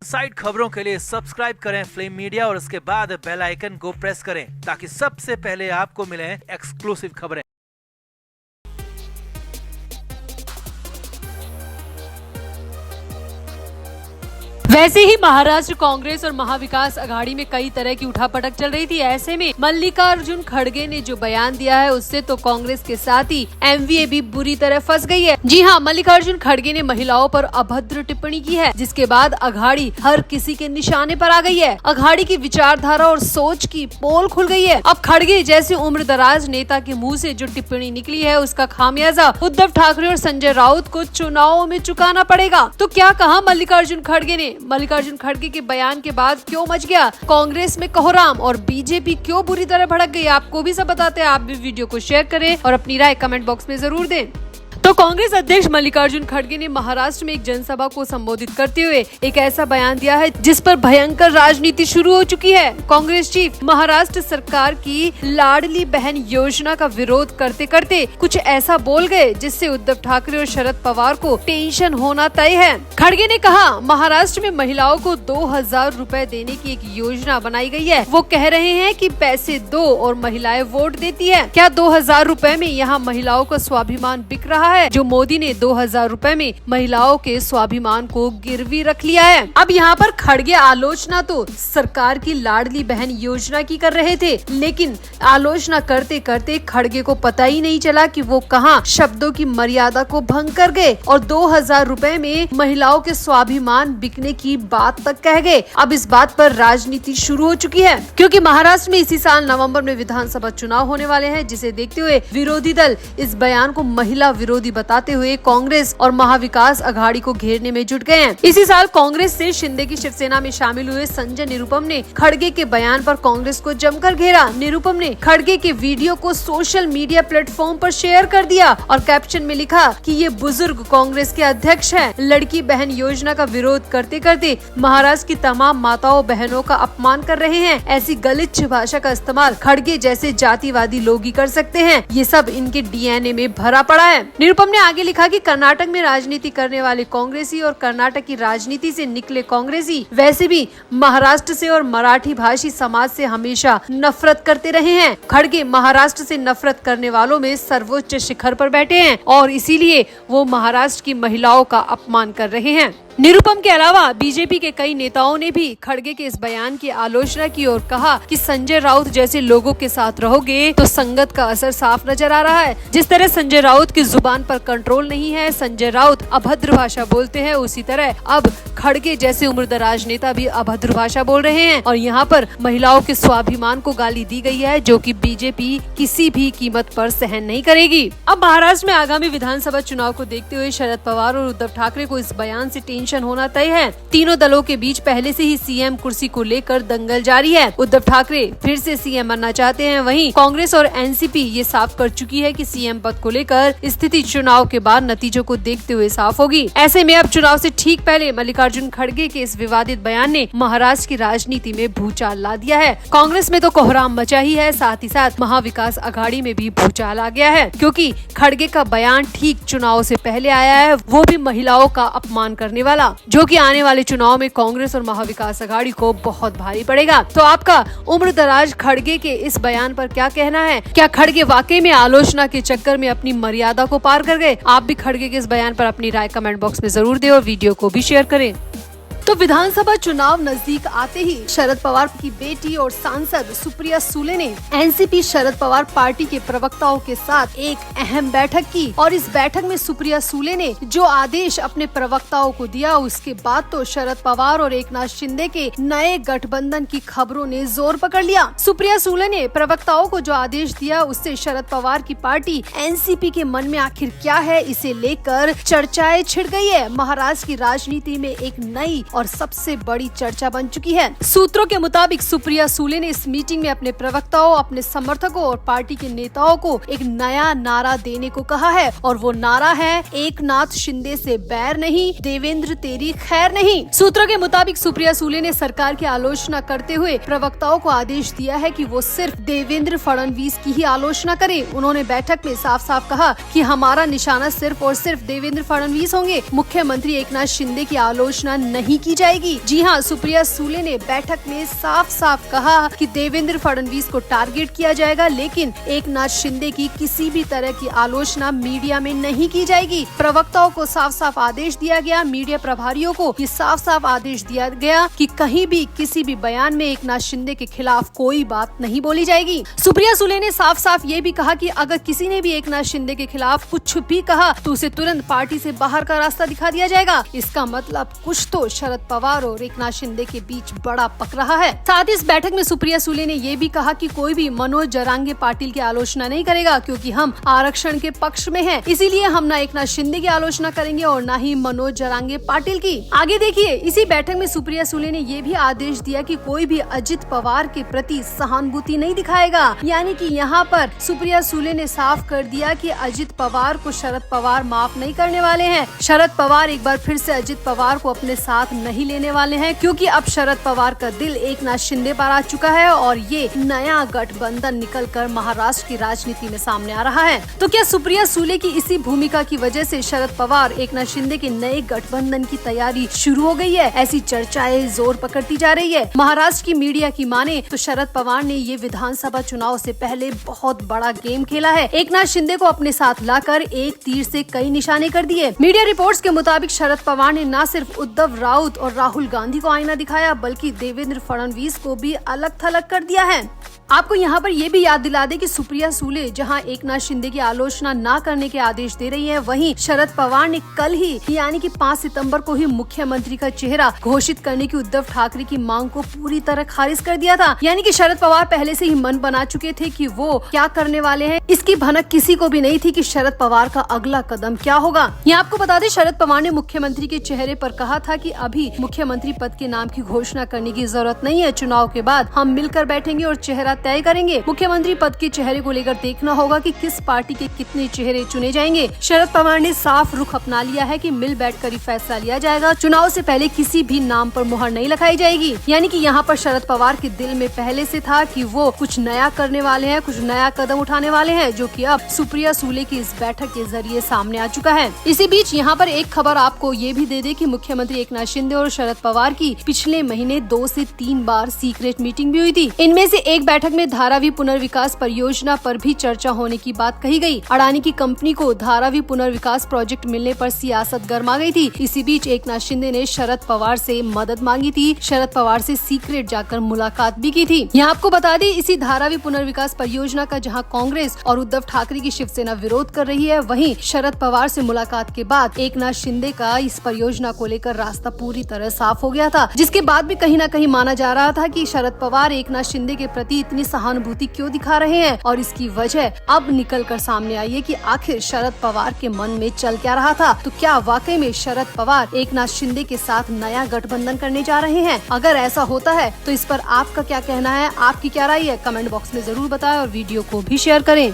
Side खबरों के लिए सब्सक्राइब करें फ्लेम मीडिया और उसके बाद बेल आइकन को प्रेस करें ताकि सबसे पहले आपको मिले एक्सक्लूसिव खबरें। वैसे ही महाराष्ट्र कांग्रेस और महाविकास अघाड़ी में कई तरह की उठापटक चल रही थी। ऐसे में मल्लिकार्जुन खड़गे ने जो बयान दिया है उससे तो कांग्रेस के साथ ही एमवीए भी बुरी तरह फंस गई है। जी हां, मल्लिकार्जुन खड़गे ने महिलाओं पर अभद्र टिप्पणी की है, जिसके बाद अघाड़ी हर किसी के निशाने पर आ गई है। अघाड़ी की विचारधारा और सोच की पोल खुल गई है। अब खड़गे जैसे उम्रदराज नेता के मुँह से जो टिप्पणी निकली है उसका खामियाजा उद्धव ठाकरे और संजय राउत को चुनावों में चुकाना पड़ेगा। तो क्या कहा मल्लिकार्जुन खड़गे ने? मल्लिकार्जुन खड़गे के बयान के बाद क्यों मच गया कांग्रेस में कोहराम और बीजेपी क्यों बुरी तरह भड़क गई? आपको भी सब बताते हैं। आप भी वीडियो को शेयर करें और अपनी राय कमेंट बॉक्स में जरूर दें। तो कांग्रेस अध्यक्ष मल्लिकार्जुन खड़गे ने महाराष्ट्र में एक जनसभा को संबोधित करते हुए एक ऐसा बयान दिया है जिस पर भयंकर राजनीति शुरू हो चुकी है। कांग्रेस चीफ महाराष्ट्र सरकार की लाडली बहन योजना का विरोध करते करते कुछ ऐसा बोल गए जिससे उद्धव ठाकरे और शरद पवार को टेंशन होना तय है। खड़गे ने कहा, महाराष्ट्र में महिलाओं को 2000 रुपए देने की एक योजना बनाई गई है। वो कह रहे हैं कि पैसे दो और महिलाएं वोट देती है। क्या 2000 रुपए में यहाँ महिलाओं का स्वाभिमान बिक रहा है? जो मोदी ने 2000 रुपए में महिलाओं के स्वाभिमान को गिरवी रख लिया है। अब यहाँ पर खड़गे आलोचना तो सरकार की लाडली बहन योजना की कर रहे थे, लेकिन आलोचना करते करते खड़गे को पता ही नहीं चला कि वो कहाँ शब्दों की मर्यादा को भंग कर गए और 2000 रुपए में महिलाओं के स्वाभिमान बिकने की बात तक कह गए। अब इस बात पर राजनीति शुरू हो चुकी है, क्योंकि महाराष्ट्र में इसी साल नवंबर में विधानसभा चुनाव होने वाले हैं, जिसे देखते हुए विरोधी दल इस बयान को महिला विरोधी बताते हुए कांग्रेस और महाविकास अघाड़ी को घेरने में जुट गए हैं। इसी साल कांग्रेस से शिंदे की शिवसेना में शामिल हुए संजय निरुपम ने खड़गे के बयान पर कांग्रेस को जमकर घेरा। निरुपम ने खड़गे के वीडियो को सोशल मीडिया प्लेटफॉर्म पर शेयर कर दिया और कैप्शन में लिखा कि ये बुजुर्ग कांग्रेस के अध्यक्ष हैं। लड़की बहन योजना का विरोध करते करते महाराष्ट्र की तमाम माताओं बहनों का अपमान कर रहे हैं। ऐसी गलिच्छ भाषा का इस्तेमाल खड़गे जैसे जातिवादी लोग ही कर सकते हैं। ये सब इनके डीएनए में भरा पड़ा है। निरुपम ने आगे लिखा कि कर्नाटक में राजनीति करने वाले कांग्रेसी और कर्नाटक की राजनीति से निकले कांग्रेसी वैसे भी महाराष्ट्र से और मराठी भाषी समाज से हमेशा नफरत करते रहे हैं। खड़गे महाराष्ट्र से नफरत करने वालों में सर्वोच्च शिखर पर बैठे हैं और इसीलिए वो महाराष्ट्र की महिलाओं का अपमान कर रहे हैं। निरुपम के अलावा बीजेपी के कई नेताओं ने भी खड़गे के इस बयान की आलोचना की और कहा कि संजय राउत जैसे लोगों के साथ रहोगे तो संगत का असर साफ नजर आ रहा है। जिस तरह संजय राउत की जुबान पर कंट्रोल नहीं है, संजय राउत अभद्र भाषा बोलते हैं, उसी तरह अब खड़गे जैसे उम्रदराज नेता भी अभद्र भाषा बोल रहे हैं और यहाँ पर महिलाओं के स्वाभिमान को गाली दी गई है, जो कि बीजेपी किसी भी कीमत पर सहन नहीं करेगी। अब महाराष्ट्र में आगामी विधानसभा चुनाव को देखते हुए शरद पवार और उद्धव ठाकरे को इस बयान से टेंशन होना तय है। तीनों दलों के बीच पहले से ही सीएम कुर्सी को लेकर दंगल जारी है। उद्धव ठाकरे फिर से सीएम बनना चाहते हैं, वहीं कांग्रेस और एनसीपी ये साफ कर चुकी है कि सीएम पद को लेकर स्थिति चुनाव के बाद नतीजों को देखते हुए साफ होगी। ऐसे में अब चुनाव से ठीक पहले मल्लिकार्जुन खड़गे के इस विवादित बयान ने महाराष्ट्र की राजनीति में भूचाल ला दिया है। कांग्रेस में तो कोहराम मचा ही है, साथ ही साथ महाविकास अघाड़ी में भी भूचाल आ गया है, क्योंकि खड़गे का बयान ठीक चुनाव से पहले आया है, वो भी महिलाओं का अपमान करने वाला, जो कि आने वाले चुनाव में कांग्रेस और महाविकास अघाड़ी को बहुत भारी पड़ेगा। तो आपका उम्रदराज खड़गे के इस बयान पर क्या कहना है? क्या खड़गे वाकई में आलोचना के चक्कर में अपनी मर्यादा को पार कर गए? आप भी खड़गे के इस बयान पर अपनी राय कमेंट बॉक्स में जरूर दें और वीडियो को भी शेयर करें। तो विधानसभा चुनाव नजदीक आते ही शरद पवार की बेटी और सांसद सुप्रिया सुले ने एनसीपी शरद पवार पार्टी के प्रवक्ताओं के साथ एक अहम बैठक की और इस बैठक में सुप्रिया सुले ने जो आदेश अपने प्रवक्ताओं को दिया, उसके बाद तो शरद पवार और एकनाथ शिंदे के नए गठबंधन की खबरों ने जोर पकड़ लिया। सुप्रिया सुले ने प्रवक्ताओं को जो आदेश दिया उससे शरद पवार की पार्टी एनसीपी के मन में आखिर क्या है, इसे लेकर चर्चाएं छिड़ गई है। महाराष्ट्र की राजनीति में एक नई और सबसे बड़ी चर्चा बन चुकी है। सूत्रों के मुताबिक सुप्रिया सुले ने इस मीटिंग में अपने प्रवक्ताओं, अपने समर्थकों और पार्टी के नेताओं को एक नया नारा देने को कहा है और वो नारा है, एकनाथ शिंदे से बैर नहीं, देवेंद्र तेरी खैर नहीं। सूत्रों के मुताबिक सुप्रिया सुले ने सरकार की आलोचना करते हुए प्रवक्ताओं को आदेश दिया है कि वो सिर्फ देवेंद्र फडणवीस की ही आलोचना करें। उन्होंने बैठक में साफ साफ कहा कि हमारा निशाना सिर्फ और सिर्फ देवेंद्र फडणवीस होंगे, मुख्यमंत्री एकनाथ शिंदे की आलोचना नहीं की जाएगी। जी हाँ, सुप्रिया सुले ने बैठक में साफ साफ कहा कि देवेंद्र फडणवीस को टारगेट किया जाएगा, लेकिन एकनाथ शिंदे की किसी भी तरह की आलोचना मीडिया में नहीं की जाएगी। प्रवक्ताओं को साफ साफ आदेश दिया गया, मीडिया प्रभारियों को ये साफ साफ आदेश दिया गया कि कहीं भी किसी भी बयान में एकनाथ शिंदे के खिलाफ कोई बात नहीं बोली जाएगी। सुप्रिया सुले ने साफ साफ ये भी कहा कि अगर किसी ने भी एकनाथ शिंदे के खिलाफ कुछ भी कहा तो उसे तुरंत पार्टी से बाहर का रास्ता दिखा दिया जाएगा। इसका मतलब कुछ तो शरद पवार और एकनाथ शिंदे के बीच बड़ा पक रहा है। साथ ही इस बैठक में सुप्रिया सुले ने ये भी कहा कि कोई भी मनोज जरांगे पाटिल की आलोचना नहीं करेगा, क्योंकि हम आरक्षण के पक्ष में हैं। इसीलिए हम न एकनाथ शिंदे की आलोचना करेंगे और न ही मनोज जरांगे पाटिल की। आगे देखिए, इसी बैठक में सुप्रिया सुले ने ये भी आदेश दिया कि कोई भी अजित पवार के प्रति सहानुभूति नहीं दिखाएगा। यानी कि यहाँ पर सुप्रिया सुले ने साफ कर दिया कि अजित पवार को शरद पवार माफ नहीं करने वाले हैं। शरद पवार एक बार फिर से अजित पवार को अपने साथ नहीं लेने वाले हैं, क्योंकि अब शरद पवार का दिल एकनाथ शिंदे पर आ चुका है और ये नया गठबंधन निकलकर महाराष्ट्र की राजनीति में सामने आ रहा है। तो क्या सुप्रिया सुले की इसी भूमिका की वजह से शरद पवार एकनाथ शिंदे के नए गठबंधन की तैयारी शुरू हो गई है? ऐसी चर्चाएं जोर पकड़ती जा रही है। महाराष्ट्र की मीडिया की माने तो शरद पवार ने ये विधानसभा चुनाव से पहले बहुत बड़ा गेम खेला है। एकनाथ शिंदे को अपने साथ लाकर एक तीर से कई निशाने कर दिए। मीडिया रिपोर्ट्स के मुताबिक शरद पवार ने न सिर्फ उद्धव राउत और राहुल गांधी को आईना दिखाया, बल्कि देवेंद्र फडणवीस को भी अलग थलग कर दिया है। आपको यहाँ पर ये भी याद दिला दे कि सुप्रिया सुले जहाँ एकनाथ शिंदे की आलोचना न करने के आदेश दे रही है, वहीं शरद पवार ने कल ही यानी कि 5 सितंबर को ही मुख्यमंत्री का चेहरा घोषित करने की उद्धव ठाकरे की मांग को पूरी तरह खारिज कर दिया था। यानी कि शरद पवार पहले से ही मन बना चुके थे कि वो क्या करने वाले हैं। इसकी भनक किसी को भी नहीं थी कि शरद पवार का अगला कदम क्या होगा। यहाँ आपको बता दें, शरद पवार ने मुख्यमंत्री के चेहरे पर कहा था कि अभी मुख्यमंत्री पद के नाम की घोषणा करने की जरूरत नहीं है, चुनाव के बाद हम मिलकर बैठेंगे और चेहरा तय करेंगे। मुख्यमंत्री पद के चेहरे को लेकर देखना होगा कि किस पार्टी के कितने चेहरे चुने जाएंगे। शरद पवार ने साफ रुख अपना लिया है कि मिल बैठकर ही फैसला लिया जाएगा। चुनाव से पहले किसी भी नाम पर मुहर नहीं लगाई जाएगी। यानी कि यहाँ पर शरद पवार के दिल में पहले से था कि वो कुछ नया करने वाले हैं, कुछ नया कदम उठाने वाले हैं, जो कि अब सुप्रिया सुले की इस बैठक के जरिए सामने आ चुका है। इसी बीच यहाँ पर एक खबर आपको ये भी दे दे कि मुख्यमंत्री एकनाथ शिंदे और शरद पवार की पिछले महीने 2 से 3 बार सीक्रेट मीटिंग भी हुई थी। इनमें से एक बैठक में धारावी पुनर्विकास परियोजना पर भी चर्चा होने की बात कही गई। अडानी की कंपनी को धारावी पुनर्विकास प्रोजेक्ट मिलने पर सियासत गर्मा गई थी। इसी बीच एकनाथ शिंदे ने शरद पवार से मदद मांगी थी, शरद पवार से सीक्रेट जाकर मुलाकात भी की थी। यहाँ आपको बता दें, इसी धारावी पुनर्विकास परियोजना का जहाँ कांग्रेस और उद्धव ठाकरे की शिवसेना विरोध कर रही है, वहीं शरद पवार से मुलाकात के बाद एकनाथ शिंदे का इस परियोजना को लेकर रास्ता पूरी तरह साफ हो गया था, जिसके बाद भी कहीं न कहीं माना जा रहा था कि शरद पवार एकनाथ शिंदे के प्रति इतनी सहानुभूति क्यों दिखा रहे हैं, और इसकी वजह अब निकल कर सामने आई है कि आखिर शरद पवार के मन में चल क्या रहा था। तो क्या वाकई में शरद पवार एकनाथ शिंदे के साथ नया गठबंधन करने जा रहे हैं? अगर ऐसा होता है तो इस पर आपका क्या कहना है, आपकी क्या राय है? कमेंट बॉक्स में जरूर बताएं और वीडियो को भी शेयर करें।